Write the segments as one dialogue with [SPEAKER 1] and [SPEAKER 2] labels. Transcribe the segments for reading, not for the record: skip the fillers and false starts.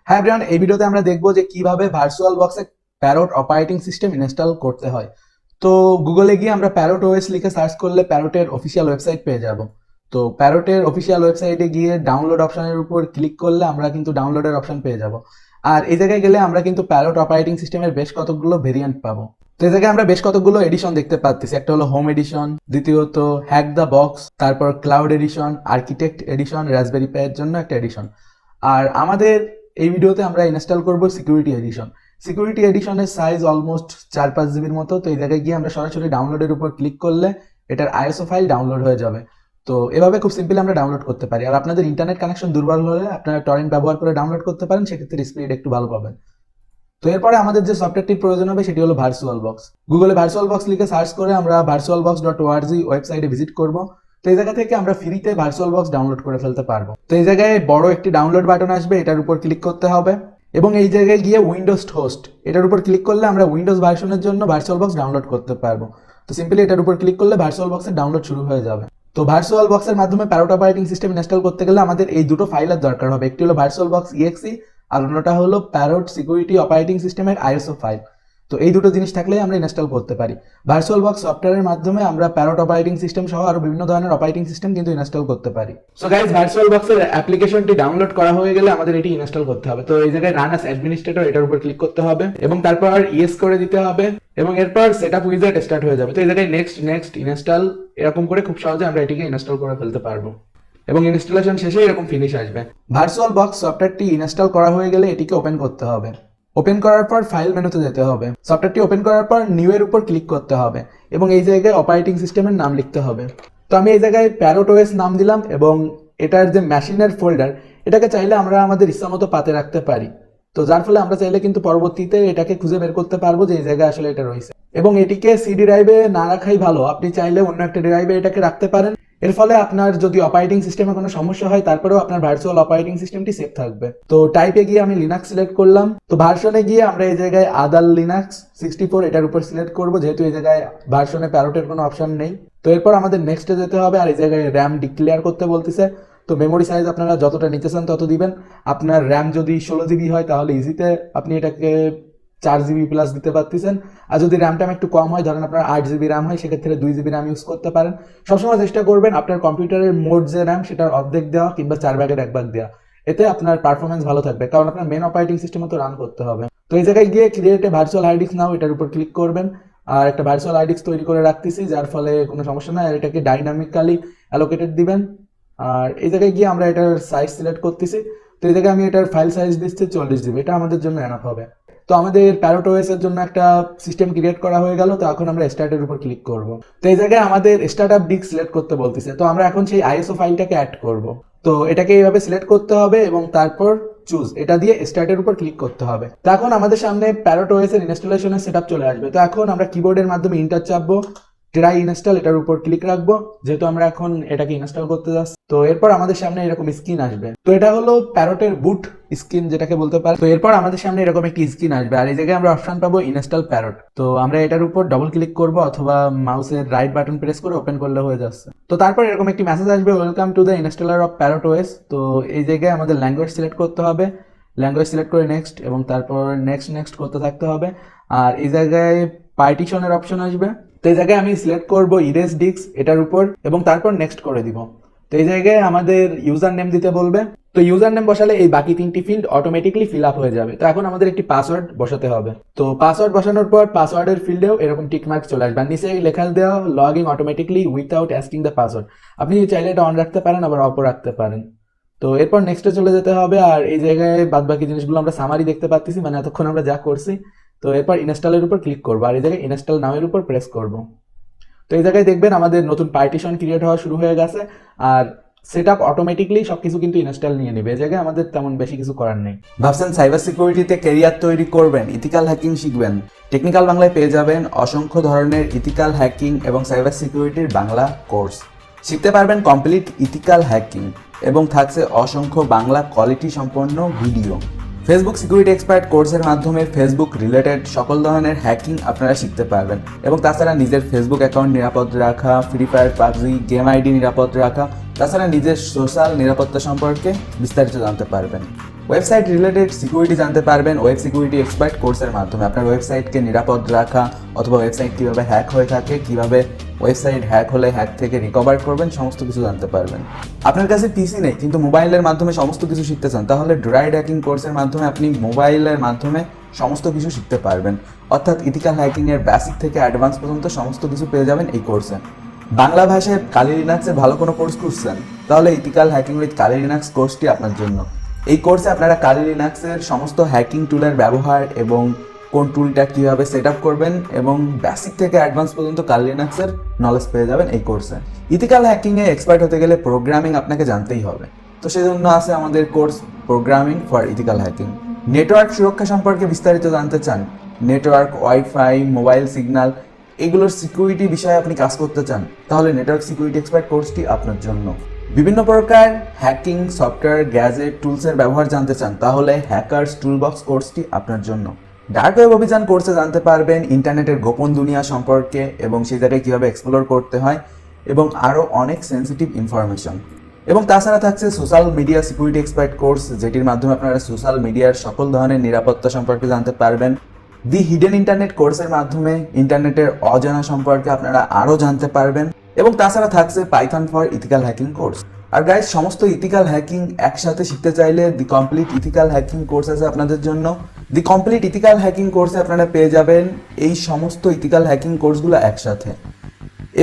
[SPEAKER 1] হ্যাঁ এভরিওয়ান, এই ভিডিওতে আমরা দেখবো যে কিভাবে ভার্চুয়াল বক্সে প্যারট অপারেটিং সিস্টেম ইনস্টল করতে হয়। তো গুগলে গিয়ে আমরা প্যারট ওএস লিখে সার্চ করলে প্যারটের অফিসিয়াল ওয়েবসাইট পেয়ে যাব। তো প্যারটের অফিসিয়াল ওয়েবসাইটে গিয়ে ডাউনলোড অপশনের উপর ক্লিক করলে আমরা কিন্তু ডাউনলোডের অপশন পেয়ে যাব। আর এই জায়গায় গেলে আমরা কিন্তু প্যারট অপারেটিং সিস্টেমের বেশ কতগুলো ভেরিয়েন্ট পাবো। তো এই জায়গায় আমরা বেশ কতগুলো এডিশন দেখতে পাচ্ছি। একটা হলো হোম এডিশন, দ্বিতীয়ত হ্যাক দ্য বক্স, তারপর cloud edition, architect edition, raspberry পাইয়ের জন্য একটা এডিশন। আর আমাদের এই ভিডিওতে আমরা ইনস্টল করব সিকিউরিটি এডিশন। সিকিউরিটি এডিশনের সাইজ অলমোস্ট 4-5 জিবির মতো। তো এই জায়গায় গিয়ে আমরা সরাসরি ডাউনলোডের উপর ক্লিক করলে এটার আইএসও ফাইল ডাউনলোড হয়ে যাবে। তো এভাবে খুব সিম্পলি আমরা ডাউনলোড করতে পারি। আর আপনাদের ইন্টারনেট কানেকশন দুর্বল হলে আপনারা টরেন্ট ব্যবহার করে ডাউনলোড করতে পারেন, সেক্ষেত্রে স্পিড একটু ভালো পাবেন। তো এরপরে আমাদের যে সফটওয়্যারটির প্রয়োজন হবে সেটি হলো ভার্চুয়াল বক্স। গুগলে ভার্চুয়াল বক্স লিখে সার্চ করে আমরা virtualbox.org ওয়েবসাইটে ভিজিট করব। তো এই জায়গা থেকে আমরা ফ্রিতে ভার্চুয়াল বক্স ডাউনলোড করে ফেলতে পারবো। তো এই জায়গায় বড় একটি ডাউনলোড বাটন আসবে, এটার উপর ক্লিক করতে হবে এবং এই জায়গায় গিয়ে উইন্ডোজ হোস্ট এটার উপর ক্লিক করলে আমরা উইন্ডোজ ভার্সনের জন্য ভার্চুয়াল বক্স ডাউনলোড করতে পারবো। তো সিম্পলি এটার উপর ক্লিক করলে ভার্চুয়াল বক্সের ডাউনলোড শুরু হয়ে যাবে। তো ভার্চুয়াল বক্সের মাধ্যমে প্যারট অপারেটিং সিস্টেম ইনস্টল করতে গেলে আমাদের এই দুটো ফাইলের দরকার হবে। একটি হলো ভার্চুয়াল বক্স exe আর অন্যটা হলো প্যারট সিকিউরিটি অপারেটিং সিস্টেমের আইএসও ফাইল। তো এই দুটো জিনিস থাকলেই আমরা ইনস্টল করতে পারি। ভার্চুয়াল বক্স সফটওয়্যারের মাধ্যমে আমরা প্যারট অপারেটিং সিস্টেম সহ আরো বিভিন্ন ধরনের অপারেটিং সিস্টেম কিন্তু ইনস্টল করতে পারি। সো গাইস, ভার্চুয়াল বক্সের অ্যাপ্লিকেশনটি ডাউনলোড করা হয়ে গেলে আমাদের এটি ইনস্টল করতে হবে। তো এই জায়গায় রান অ্যাজ অ্যাডমিনিস্ট্রেটর এটার উপর ক্লিক করতে হবে এবং তারপর ইয়েস করে দিতে হবে এবং এরপর সেটআপ উইজার্ড স্টার্ট হয়ে যাবে। তো এই জায়গায় নেক্সট ইনস্টল এরকম করে খুব সহজে আমরা এটিকে ইনস্টল করে ফেলতে পারবো এবং ইনস্টলেশন শেষে এরকম ফিনিশ আসবে। ভার্চুয়াল বক্স সফটওয়্যারটি ইনস্টল করা হয়ে গেলে এটিকে ওপেন করতে হবে। ওপেন করার পর ফাইল মেনুতে যেতে হবে। সফটওয়্যারটি ওপেন করার পর নিউ এর উপর ক্লিক করতে হবে এবং এই জায়গায় অপারেটিং সিস্টেমের নাম লিখতে হবে। তো আমি এই জায়গায় প্যারট ওএস নাম দিলাম এবং এটার যে মেশিনের ফোল্ডার এটাকে চাইলে আমরা আমাদের ইচ্ছামতো পাতে রাখতে পারি। তো যার ফলে আমরা চাইলে কিন্তু পরবর্তীতে এটাকে খুঁজে বের করতে পারবো যে এই জায়গায় আসলে এটা রয়েছে। এবং এটিকে সিডি ড্রাইভে না রাখাই ভালো, আপনি চাইলে অন্য একটা ড্রাইভে এটাকে রাখতে পারেন। এর ফলে আপনার যদি অপারেটিং সিস্টেমে কোনো সমস্যা হয় তারপরেও আপনার ভার্চুয়াল অপারেটিং সিস্টেমটি সেফ থাকবে। তো টাইপে গিয়ে আমি লিনাক্স সিলেক্ট করলাম। তো ভার্সনে গিয়ে আমরা এই জায়গায় আদার লিনাক্স 64 এটার উপর সিলেক্ট করব, যেহেতু এই জায়গায় ভার্সনে প্যারটের কোনো অপশন নেই। তো এরপর আমাদের নেক্সটে যেতে হবে আর এই জায়গায় র্যাম ডিক্লেয়ার করতে বলতেছে। তো মেমোরি সাইজ আপনারা যতটা নিতে চান তত দিবেন। আপনার র্যাম যদি 16 জিবি হয় তাহলে ইজিতে আপনি এটাকে 4 জিবি প্লাস দিতে পারতেছেন। আর যদি র্যামটা একটু কম হয়, ধরেন আপনার 8 জিবি র্যাম হয়, সেক্ষেত্রে 2 জিবি র্যাম ইউজ করতে পারেন। সবসময় চেষ্টা করবেন আপনার কম্পিউটারের মোট যে র্যাম সেটার অর্ধেক দেওয়া কিংবা 4 ভাগের 1 ভাগ দেওয়া। এতে আপনার পারফরমেন্স ভালো থাকবে, কারণ আপনার মেন অপারেটিং সিস্টেমে তো রান করতে হবে। তো এই জায়গায় গিয়ে create a virtual hard disk now এটার উপর ক্লিক করবেন। আর একটা ভার্চুয়াল হার্ড ডিস্ক তৈরি করে রাখতেছি, যার ফলে কোনো সমস্যা নাই। আর এটাকে ডাইনামিক্যালি অ্যালোকেটেড দিবেন। আর এই জায়গায় গিয়ে আমরা এটার সাইজ সিলেক্ট করতেছি। তো এই জায়গায় আমি এটার ফাইল সাইজ দিচ্ছি 40 জিবি, এটা আমাদের জন্য এনাফ হবে। তো আমাদের প্যারট ওএস এর জন্য একটা সিস্টেম ক্রিয়েট করা হয়ে গেল। তো এখন আমরা স্টার্টের উপর ক্লিক করব। তো এই জায়গায় আমাদের স্টার্টআপ ডিস্ক সিলেক্ট করতে বলতেছে। তো আমরা এখন সেই আইএসও ফাইলটাকে অ্যাড করব। তো এটাকে এইভাবে সিলেক্ট করতে হবে এবং তারপর চুজ এটা দিয়ে স্টার্টের উপর ক্লিক করতে হবে। তো এখন আমাদের সামনে প্যারট ওএস এর ইনস্টলেশনের সেটআপ চলে আসবে। তো এখন আমরা কিবোর্ডের মাধ্যমে ইন্টার চাপবো, ট্রাই ইনস্টল এটার উপর ক্লিক রাখবো, যেহেতু আমরা এখন এটাকে ইনস্টল করতে যাচ্ছি। তো এরপর আমাদের সামনে এরকম স্ক্রিন আসবে। তো এটা হলো প্যারটের বুট স্ক্রিন যেটাকে বলতে পারে। তো এরপর আমাদের সামনে এরকম একটি স্ক্রিন আসবে আর এই জায়গায় আমরা অপশন পাবো ইনস্টল প্যারট। তো আমরা এটার উপর ডবল ক্লিক করব অথবা মাউসের রাইট বাটন প্রেস করে ওপেন করলে হয়ে যাচ্ছে। তো তারপর এরকম একটি মেসেজ আসবে, welcome to the installer of parrot OS. তো এই জায়গায় আমাদের ল্যাঙ্গুয়েজ সিলেক্ট করতে হবে। ল্যাঙ্গুয়েজ সিলেক্ট করে নেক্সট এবং তারপর নেক্সট করতে থাকতে হবে। আর এই জায়গায় পার্টিশনের অপশন আসবে। তো এই জায়গায় আমি সিলেক্ট করব ইরেজ ডিস্ক এটার উপর এবং তারপর নেক্সট করে দিব। তো এই জায়গায় আমাদের ইউজার নেম দিতে বলবে। তো ইউজার নেম বসালে এই বাকি 3টি ফিল্ড অটোমেটিকলি ফিল আপ হয়ে যাবে। তো এখন আমাদের একটি পাসওয়ার্ড বসাতে হবে। তো পাসওয়ার্ড বসানোর পর পাসওয়ার্ডের ফিল্ডেও এরকম টিক মার্ক চলে আসবে। আর নিচে লেখা দেওয়া log in automatically without asking the password. আপনি চাইলে এটা অন রাখতে পারেন, আবার অফ রাখতে পারেন। তো এরপর নেক্সটে চলে যেতে হবে। আর এই জায়গায় বাদ বাকি জিনিসগুলো আমরা সামারি দেখতে পাচ্ছি, মানে এতক্ষণ আমরা যা করছি। তো এরপর ইনস্টলের উপর ক্লিক করবো আর এই জায়গায় ইনস্টল নাও এর উপর প্রেস করবো। তো এই জায়গায় দেখবেন আমাদের নতুন পার্টিশন ক্রিয়েট হওয়া শুরু হয়ে গেছে আর সেটআপ অটোমেটিকলি সবকিছু কিন্তু ইনস্টল নিয়ে নেবে। এই জায়গায় আমাদের তেমন বেশি কিছু করার নেই। ভাবছেন সাইবার সিকিউরিটিতে ক্যারিয়ার তৈরি করবেন, ইথিক্যাল হ্যাকিং শিখবেন? টেকনিক্যাল বাংলায় পেয়ে যাবেন অসংখ্য ধরনের ইথিক্যাল হ্যাকিং এবং সাইবার সিকিউরিটির বাংলা কোর্স। শিখতে পারবেন কমপ্লিট ইথিক্যাল হ্যাকিং এবং থাকছে অসংখ্য বাংলা কোয়ালিটি সম্পন্ন ভিডিও। ফেসবুক সিকিউরিটি এক্সপার্ট কোর্সের মাধ্যমে ফেসবুক রিলেটেড সকল ধরনের হ্যাকিং আপনারা শিখতে পারবেন এবং তাছাড়া নিজের ফেসবুক অ্যাকাউন্ট নিরাপদ রাখা, free fire, PUBG, game ID নিরাপদ রাখা, তাছাড়া নিজের সোশ্যাল নিরাপত্তা সম্পর্কে বিস্তারিত জানতে পারবেন। ওয়েবসাইট রিলেটেড সিকিউরিটি জানতে পারবেন ওয়েব সিকিউরিটি এক্সপার্ট কোর্সের মাধ্যমে। আপনার ওয়েবসাইটকে নিরাপদ রাখা অথবা ওয়েবসাইট কীভাবে হ্যাক হয়ে থাকে, কীভাবে ওয়েবসাইট হ্যাক হলে হ্যাক থেকে রিকভার করবেন, সমস্ত কিছু জানতে পারবেন। আপনার কাছে পিসি নেই কিন্তু মোবাইলের মাধ্যমে সমস্ত কিছু শিখতে চান, তাহলে ড্রাইড হ্যাকিং কোর্সের মাধ্যমে আপনি মোবাইলের মাধ্যমে সমস্ত কিছু শিখতে পারবেন। অর্থাৎ ইথিক্যাল হ্যাকিংয়ের বেসিক থেকে অ্যাডভান্স পর্যন্ত সমস্ত কিছু পেয়ে যাবেন এই কোর্সে। বাংলা ভাষায় কালি লিনাক্সের ভালো কোনো কোর্স খুঁজছেন, তাহলে ethical hacking with Kali Linux কোর্সটি আপনার জন্য। এই কোর্সে আপনারা কালি লিনাক্সের সমস্ত হ্যাকিং টুলের ব্যবহার এবং কোন টুলটা কীভাবে সেট আপ করবেন এবং বেসিক থেকে অ্যাডভান্স পর্যন্ত কালি লিনাক্সের নলেজ পেয়ে যাবেন এই কোর্সে। ইথিক্যাল হ্যাকিংয়ে এক্সপার্ট হতে গেলে প্রোগ্রামিং আপনাকে জানতেই হবে, তো সেজন্য আছে আমাদের course programming for ethical hacking. Network সুরক্ষা সম্পর্কে বিস্তারিত জানতে চান, নেটওয়ার্ক, ওয়াইফাই, মোবাইল সিগন্যাল এগুলোর সিকিউরিটি বিষয়ে আপনি কাজ করতে চান, তাহলে নেটওয়ার্ক সিকিউরিটি এক্সপার্ট কোর্সটি আপনার জন্য। বিভিন্ন প্রকার হ্যাকিং সফটওয়্যার, গ্যাজেট, টুলসের ব্যবহার জানতে চান, তাহলে হ্যাকার্স টুলবক্স কোর্সটি আপনার জন্য। ডার্ক ওয়েব অভিযান কোর্সে জানতে পারবেন ইন্টারনেটের গোপন দুনিয়া সম্পর্কে এবং সেই জায়গায় কীভাবে এক্সপ্লোর করতে হয় এবং আরও অনেক সেন্সিটিভ ইনফরমেশন। এবং তাছাড়া থাকছে social media security expert course, যেটির মাধ্যমে আপনারা সোশ্যাল মিডিয়ার সকল ধরনের নিরাপত্তা সম্পর্কে জানতে পারবেন। দি হিডেন ইন্টারনেট কোর্সের মাধ্যমে ইন্টারনেটের অজানা সম্পর্কে আপনারা আরও জানতে পারবেন। এবং তাছাড়া থাকছে Python for ethical hacking course. আর গাইজ, সমস্ত ইথিক্যাল হ্যাকিং একসাথে শিখতে চাইলে the complete ethical hacking course আছে আপনাদের জন্য। দি কমপ্লিট ইথিক্যাল হ্যাকিং কোর্সে আপনারা পেয়ে যাবেন এই সমস্ত ইথিক্যাল হ্যাকিং কোর্সগুলো একসাথে,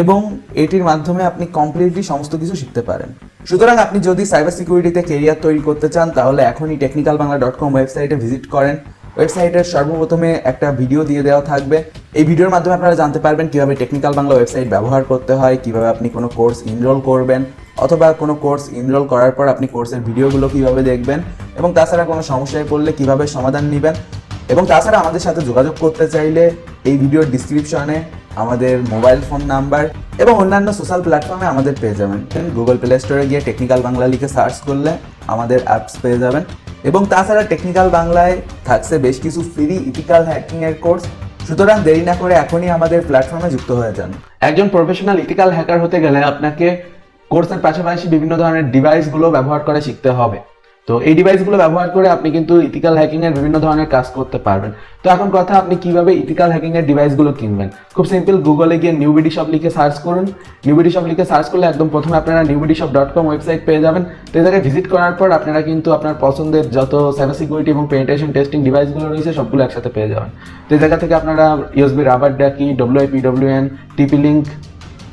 [SPEAKER 1] এবং এটির মাধ্যমে আপনি কমপ্লিটলি সমস্ত কিছু শিখতে পারেন। সুতরাং আপনি যদি সাইবার সিকিউরিটিতে কেরিয়ার তৈরি করতে চান, তাহলে এখনই technicalbangla.com ওয়েবসাইটে ভিজিট করেন। ওয়েবসাইটের সর্বপ্রথমে একটা ভিডিও দিয়ে দেওয়া থাকবে, এই ভিডিওর মাধ্যমে আপনারা জানতে পারবেন কীভাবে টেকনিক্যাল বাংলা ওয়েবসাইট ব্যবহার করতে হয়, কীভাবে আপনি কোনো কোর্স এনরোল করবেন, অথবা কোনো কোর্স এনরোল করার পর আপনি কোর্সের ভিডিওগুলো কীভাবে দেখবেন, এবং তাছাড়া কোনো সমস্যায় পড়লে কীভাবে সমাধান নেবেন। এবং তাছাড়া আমাদের সাথে যোগাযোগ করতে চাইলে এই ভিডিওর ডিসক্রিপশনে আমাদের মোবাইল ফোন নাম্বার এবং অন্যান্য সোশ্যাল প্ল্যাটফর্মে আমাদের পেয়ে যাবেন। গুগল প্লে স্টোরে গিয়ে টেকনিক্যাল বাংলা লিখে সার্চ করলে আমাদের অ্যাপস পেয়ে যাবেন। এবং তাছাড়া টেকনিক্যাল বাংলায় থাকছে বেশ কিছু ফ্রি ইথিক্যাল হ্যাকিংয়ের কোর্স। সুতরাং দেরি না করে এখনই আমাদের প্ল্যাটফর্মে যুক্ত হয়ে যান। একজন প্রফেশনাল ইথিক্যাল হ্যাকার হতে গেলে আপনাকে কোর্সের পাশাপাশি বিভিন্ন ধরনের ডিভাইসগুলো ব্যবহার করে শিখতে হবে। তো এই ডিভাইসগুলো ব্যবহার করে আপনি কিন্তু ইথিক্যাল হ্যাকিংয়ের বিভিন্ন ধরনের কাজ করতে পারবেন। তো এখন কথা, আপনি কিভাবে ইথিক্যাল হ্যাকিংয়ের ডিভাইসগুলো কিনবেন? খুব সিম্পল, গুগলে গিয়ে নিউবিডি শপ লিখে সার্চ করুন। নিউবিডি শপ লিখে সার্চ করলে একদম প্রথমে আপনারা newbidishop.com ওয়েবসাইট পেয়ে যাবেন। তো এই জায়গায় ভিজিট করার পর আপনারা কিন্তু আপনার পছন্দের যত সাইবার সিকিউরিটি এবং পেনিট্রেশন টেস্টিং ডিভাইসগুলো রয়েছে সবগুলো একসাথে পেয়ে যাবেন। তো এই জায়গা থেকে আপনারা USB রাবার ডাকি, WIPWN, TP-Link,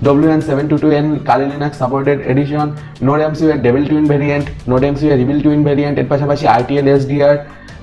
[SPEAKER 1] WN722N, Kali Linux Supported Edition, NodeMCU এর Devil Twin ভেরিয়েন্ট, NodeMCU এর Evil Twin ভেরিয়েন্ট, এর পাশাপাশি RTL SDR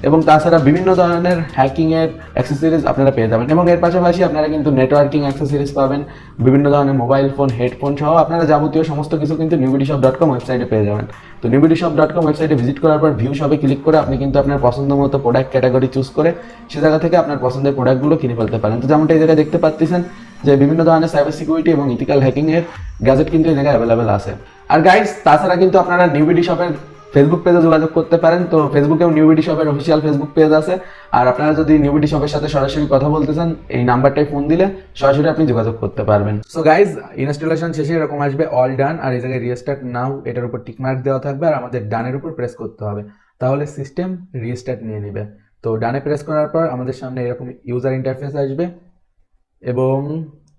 [SPEAKER 1] এবং তাছাড়া বিভিন্ন ধরনের হ্যাকিংয়ের অ্যাক্সেসরিজ আপনারা পেয়ে যাবেন। এবং এর পাশাপাশি আপনারা কিন্তু নেটওয়ার্কিং অ্যাক্সেসরিজ পাবেন, বিভিন্ন ধরনের মোবাইল ফোন, হেডফোন সহ আপনারা যাবতীয় সমস্ত কিছু কিন্তু newbidishop.com ওয়েবসাইটে পেয়ে যাবেন। তো newbidishop.com ওয়েবসাইটে ভিজিট করার পর ভিউ শপে ক্লিক করে আপনি কিন্তু আপনার পছন্দ মতো প্রোডাক্ট ক্যাটাগরি চুজ করে সে জায়গা থেকে আপনার পছন্দের প্রোডাক্টগুলো কিনে ফেলতে পারেন। তো যেমনটা এই জায়গায় দেখতে পাচ্ছেন যে বিভিন্ন ধরনের সাইবার সিকিউরিটি এবং ইথিক্যাল হ্যাকিংয়ের গ্যাজেট কিন্তু এই জায়গায় অ্যাভেলেবেল আছে। আর গাইস, তাছাড়া কিন্তু আপনারা নিউবিডি শপের ফেসবুক পেজে যোগাযোগ করতে পারেন। তো ফেসবুকেও নিউবিডি শপের অফিসিয়াল ফেসবুক পেজ আছে। আর আপনারা যদি নিউবিডি শপের সাথে সরাসরি কথা বলতে চান, এই নাম্বারটায় ফোন দিলে সরাসরি আপনি যোগাযোগ করতে পারবেন। সো গাইজ, ইনস্টলেশন শেষে এরকম আসবে অল ডান, আর এই জায়গায় রিস্টার্ট নাও এটার উপর টিকমার্ক দেওয়া থাকবে, আর আমাদের ডানের উপর প্রেস করতে হবে, তাহলে সিস্টেম রিস্টার্ট নিয়ে নেবে। তো ডানে প্রেস করার পর আমাদের সামনে এরকম ইউজার ইন্টারফেস আসবে এবং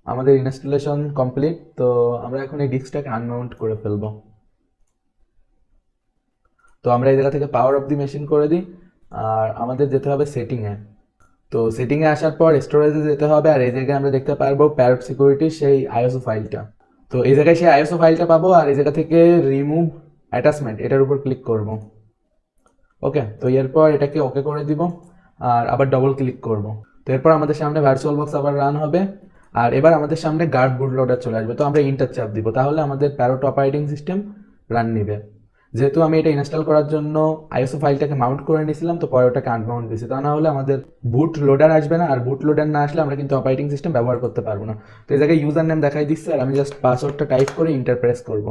[SPEAKER 1] আমাদের ইনস্টলেশন কমপ্লিট। তো আমরা এখন এই ডিস্কটাকে আনমাউন্ট করে ফেলবো। তো আমরা এই জায়গা থেকে পাওয়ার অফ দি মেশিন করে দিই, আর আমাদের যেতে হবে সেটিংয়ে। তো সেটিংয়ে আসার পর স্টোরেজে যেতে হবে, আর এই জায়গায় আমরা দেখতে পারবো প্যারট সিকিউরিটির সেই আইএসও ফাইলটা। তো এই জায়গায় সেই আইএসও ফাইলটা পাবো, আর এই জায়গা থেকে রিমুভ অ্যাটাচমেন্ট এটার উপর ক্লিক করব। ওকে, তো এরপর এটাকে ওকে করে দিব, আর আবার ডবল ক্লিক করব। তো এরপর আমাদের সামনে ভার্চুয়াল বক্স আবার রান হবে, আর এবার আমাদের সামনে গার্ড বুট লোডার চলে আসবে। তো আমরা ইন্টার চাপ দিব, তাহলে আমাদের প্যারট অপারেটিং সিস্টেম রান নিবে। যেহেতু আমি এটা ইনস্টল করার জন্য আইএসও ফাইলটাকে মাউন্ট করে নিয়েছিলাম, তো পরে ওটাকে আনমাউন্ট দিয়েছি, তা না হলে আমাদের বুট লোডার আসবে না, আর বুট লোডার না আসলে আমরা কিন্তু অপারেটিং সিস্টেম ব্যবহার করতে পারবো না। তো এই জায়গায় ইউজার নেম দেখাই দিচ্ছে, আর আমি জাস্ট পাসওয়ার্ডটা টাইপ করে ইন্টার প্রেস করবো,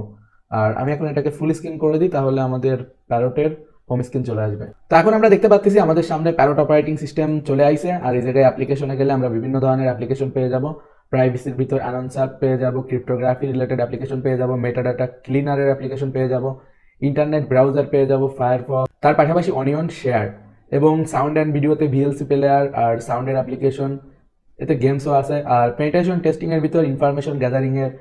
[SPEAKER 1] আর আমি এখন এটাকে ফুল স্ক্রিন করে দিই, তাহলে আমাদের প্যারটের হোম স্ক্রিন চলে আসবে। তো এখন আমরা দেখতে পাচ্ছি আমাদের সামনে প্যারট অপারেটিং সিস্টেম চলে আইছে, আর এই জায়গায় অ্যাপ্লিকেশনে গেলে আমরা বিভিন্ন ধরনের অ্যাপ্লিকেশন পেয়ে যাব। প্রাইভেসির ভিতর অ্যানাউন্সার পেয়ে যাব, ক্রিপ্টোগ্রাফি রিলেটেড অ্যাপ্লিকেশন পেয়ে যাব, মেটাডাটা ক্লিনারের অ্যাপ্লিকেশন পেয়ে যাব, ইন্টারনেট ব্রাউজার পেয়ে যাব, ফায়ারফক্স, তার পাশাপাশি অনিয়ন শেয়ার এবং সাউন্ড অ্যান্ড ভিডিওতে ভিএলসি প্লেয়ার আর সাউন্ডের অ্যাপ্লিকেশন, এতে গেমসও আছে। আর পেনিট্রেশন টেস্টিং এর ভিতর ইনফরমেশন গ্যাদারিং এর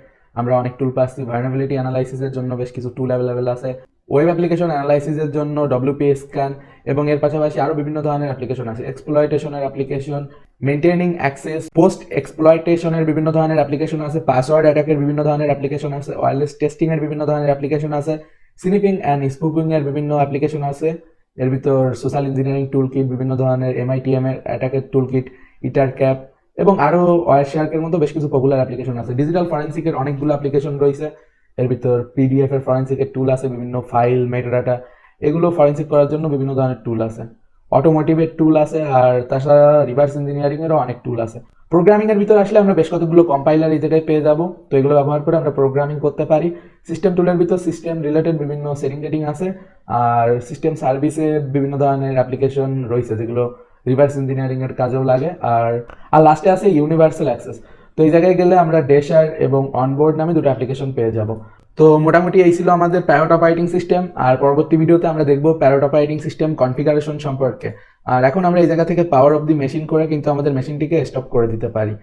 [SPEAKER 1] আমরা অনেক টুল পাচ্ছি, ভার্নাবিলিটি অ্যানালাইসিসের জন্য বেশ কিছু টুল অ্যাভেলেবেল আছে, ওয়েব অ্যাপ্লিকেশন অ্যানালাইসিসের জন্য ডব্লিউপি স্ক্যান এবং এর পাশাপাশি আরও বিভিন্ন ধরনের অ্যাপ্লিকেশন আছে, এক্সপ্লয়টেশনের অ্যাপ্লিকেশন, মেনটেনিং অ্যাক্সেস, পোস্ট এক্সপ্লয়টেশনের বিভিন্ন ধরনের অ্যাপ্লিকেশন আছে, পাসওয়ার্ড অ্যাটাকের বিভিন্ন ধরনের অ্যাপ্লিকেশন আছে, ওয়্যারলেস টেস্টিং এর বিভিন্ন ধরনের অ্যাপ্লিকেশন আছে, স্নিপিং অ্যান্ড স্পুপিং এর বিভিন্ন অ্যাপ্লিকেশন আছে। এর ভিতর সোশ্যাল ইঞ্জিনিয়ারিং টুল কিট, বিভিন্ন ধরনের এমআইটিএম এর অ্যাটাকের টুল কিট, ইটার ক্যাপ এবং আরও ওয়ারশার্কের মতো বেশ কিছু পপুলার অ্যাপ্লিকেশন আছে। ডিজিটাল ফরেন্সিকের অনেকগুলো অ্যাপ্লিকেশন রয়েছে, এর ভিতর পিডিএফ এর ফরেন্সিকের টুল আছে, বিভিন্ন ফাইল মেটাডাটা এগুলো ফরেন্সিক করার জন্য বিভিন্ন ধরনের টুল আছে, অটোমোটিভের টুল আছে, আর তাছাড়া রিভার্স ইঞ্জিনিয়ারিং এরও অনেক টুল আছে। প্রোগ্রামিং এর ভিতর আসলে আমরা বেশ কতগুলো কম্পাইলার এই জায়গায় পেয়ে যাব, তো এগুলো ব্যবহার করে আমরা প্রোগ্রামিং করতে পারি। সিস্টেম টুলের ভিতর সিস্টেম রিলেটেড বিভিন্ন সেটিং টেটিং আছে, আর সিস্টেম সার্ভিসে বিভিন্ন ধরনের অ্যাপ্লিকেশন রয়েছে যেগুলো রিভার্স ইঞ্জিনিয়ারিং এর কাজেও লাগে। আর লাস্টে আছে ইউনিভার্সাল অ্যাক্সেস। তো এই জায়গায় গেলে আমরা ডেশার এবং অনবোর্ড নামে দুটো অ্যাপ্লিকেশন পেয়ে যাব। তো মোটামুটি এই ছিল আমাদের প্যারট অপারেটিং সিস্টেম, আর পরবর্তী ভিডিওতে আমরা দেখব প্যারট অপারেটিং সিস্টেম কনফিগারেশন সম্পর্কে। আর এখন আমরা এই জায়গা থেকে পাওয়ার অফ দি মেশিন করে কিন্তু আমাদের মেশিনটিকে স্টপ করে দিতে পারি।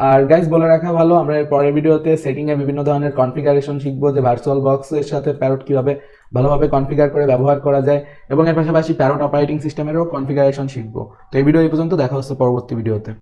[SPEAKER 1] আর গাইস বলে রাখা ভালো, আমরা এর পরের ভিডিওতে সেটিং এ বিভিন্ন ধরনের কনফিগারেশন শিখবো, যে ভার্চুয়াল বক্সের সাথে প্যারট কিভাবে ভালোভাবে কনফিগার করে ব্যবহার করা যায়, এবং এর পাশাপাশি প্যারট অপারেটিং সিস্টেমেরও কনফিগারেশন শিখবো। তো এই ভিডিও এই পর্যন্ত, দেখা হচ্ছে পরবর্তী ভিডিওতে।